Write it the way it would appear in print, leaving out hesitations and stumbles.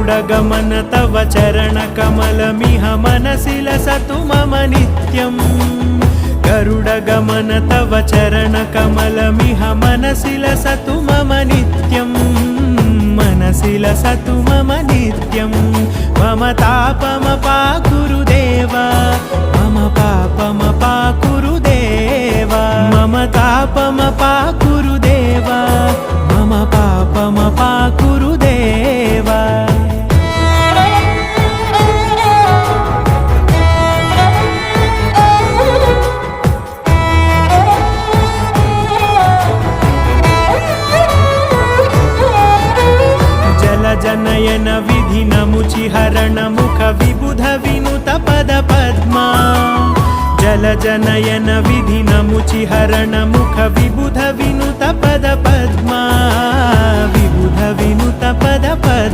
गरुडगमन तव चरणकमलमिह मनसि लसतु मम नित्यम् गरुडगमन तव चरणकमलमिह मनसि लसतु मम नित्यम् मनसि लसतु मम नित्यं मम तापमपाकुरु देवा मम पापमपाकुरु देवा मम तापमपाकुरु देवा मम पापमपाकुरु देवा जनयन विधिन मुचिहरण मुख विबुध विनुत पद पद्मा जल जनयन विधिन मुचिहरण मुख विबुध विनुत पद पद्मा विबुध विनुत पद पद्मा।